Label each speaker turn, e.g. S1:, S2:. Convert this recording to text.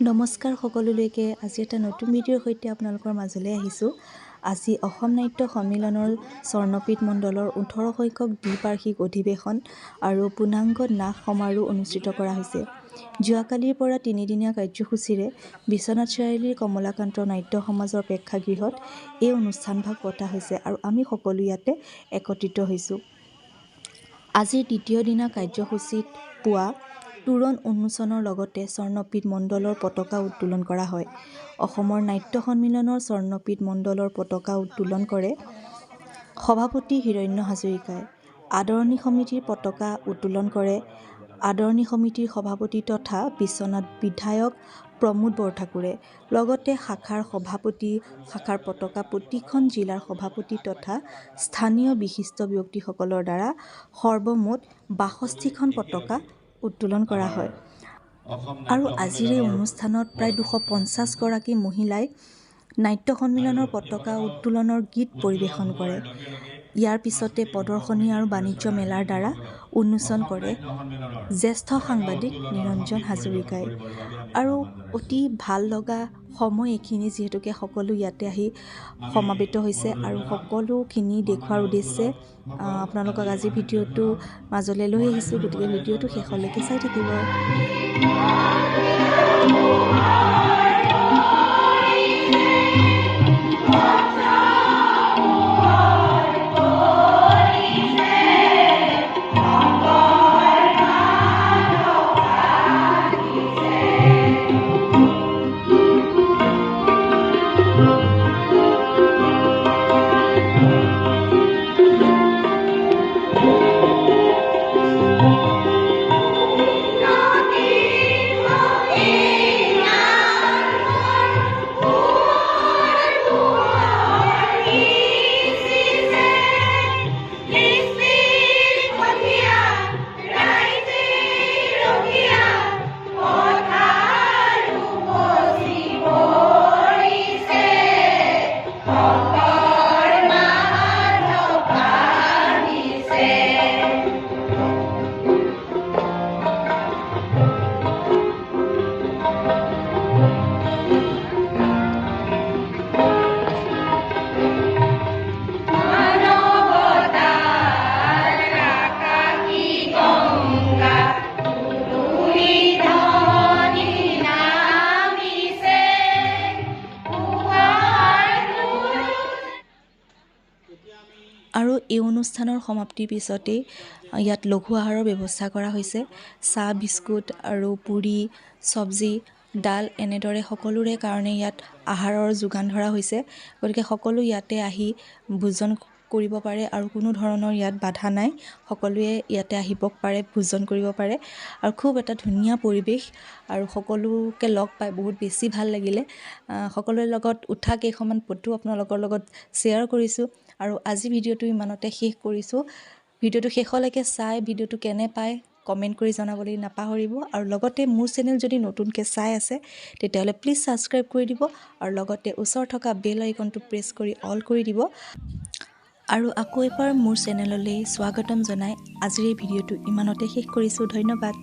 S1: নমস্কাৰ সকলোলৈকে আজি এটা নতুন ভিডিঅ'ৰ সৈতে আপোনালোকৰ মাজলৈ আহিছোঁ। আজি অসম নাট্য সন্মিলনৰ স্বৰ্ণপীঠ মণ্ডলৰ 18 সংখ্যক দ্বিবাৰ্ষিক অধিৱেশন আৰু পূৰ্ণাংগ নাট সমাৰোহ অনুষ্ঠিত কৰা হৈছে। যোৱাকালিৰ পৰা তিনিদিনীয়া কাৰ্যসূচীৰে বিশ্বনাথ চাৰিআলিৰ কমলাকান্ত নাট্য সমাজৰ প্ৰেক্ষাগৃহত এই অনুষ্ঠানভাগ পতা হৈছে আৰু আমি সকলো ইয়াতে একত্ৰিত হৈছোঁ। আজিৰ দ্বিতীয় দিনা কাৰ্যসূচীত পুৱা তোৰণ উন্মোচনৰ লগতে স্বৰ্ণপীঠ মণ্ডলৰ পতাকা উত্তোলন কৰা হয়। অসমৰ নাট্য সন্মিলনৰ স্বৰ্ণপীঠ মণ্ডলৰ পতাকা উত্তোলন কৰে সভাপতি হিৰণ্য হাজৰিকাই। আদৰণি সমিতিৰ পতাকা উত্তোলন কৰে আদৰণি সমিতিৰ সভাপতি তথা বিশ্বনাথ বিধায়ক প্ৰমোদ বৰঠাকুৰে। লগতে শাখাৰ সভাপতি, শাখাৰ পতাকা প্ৰতিখন জিলাৰ সভাপতি তথা স্থানীয় বিশিষ্ট ব্যক্তিসকলৰ দ্বাৰা সৰ্বমুঠ ৬২খন পতাকা উত্তোলন কৰা হয়। আৰু আজিৰ এই অনুষ্ঠানত প্ৰায় ২৫০ গৰাকী মহিলাই নাট্য সন্মিলনৰ পতাকা উত্তোলনৰ গীত পৰিৱেশন কৰে। ইয়াৰ পিছতে প্ৰদৰ্শনী আৰু বাণিজ্য মেলাৰ দ্বাৰা উন্মোচন কৰে জ্যেষ্ঠ সাংবাদিক নিৰঞ্জন হাজৰিকাই। আৰু অতি ভাল লগা সময় এইখিনি, যিহেতুকে সকলো ইয়াতে আহি সমাবেত হৈছে আৰু সকলোখিনি দেখুৱাৰ উদ্দেশ্যে আপোনালোকক আজি ভিডিঅ'টো মাজলৈ লৈ আহিছোঁ। গতিকে ভিডিঅ'টো শেষলৈকে চাই থাকিব। আৰু এই অনুষ্ঠানৰ সমাপ্তিৰ পিছতেই ইয়াত লঘু আহাৰৰ ব্যৱস্থা কৰা হৈছে। চাহ, বিস্কুট আৰু পুৰি, চব্জি, ডাল এনেদৰে সকলোৰে কাৰণে ইয়াত আহাৰৰ যোগান ধৰা হৈছে। গতিকে সকলো ইয়াতে আহি ভোজন কৰিব পাৰে আৰু কোনো ধৰণৰ ইয়াত বাধা নাই। সকলোৱে ইয়াতে আহিব পাৰে, ভোজন কৰিব পাৰে আৰু খুব এটা ধুনীয়া পৰিৱেশ আৰু সকলোকে লগ পাই বহুত বেছি ভাল লাগিলে। সকলোৰে লগত উঠা কেইখনমান ফটো আপোনালোকৰ লগত শ্বেয়াৰ কৰিছোঁ আৰু আজি ভিডিঅ'টো ইমানতে শেষ কৰিছোঁ। ভিডিঅ'টো শেষলৈকে চাই ভিডিঅ'টো কেনে পায় কমেণ্ট কৰি জনাবলৈ নাপাহৰিব আৰু লগতে মোৰ চেনেল যদি নতুনকৈ চাই আছে তেতিয়াহ'লে প্লিজ ছাবস্ক্ৰাইব কৰি দিব আৰু লগতে ওচৰত থকা বেল আইকনটো প্ৰেছ কৰি অল কৰি দিব। আৰু আকৌ এবাৰ মোৰ চেনেললৈ স্বাগতম জনাই আজিৰ এই ভিডিঅ'টো ইমানতে শেষ কৰিছোঁ। ধন্যবাদ।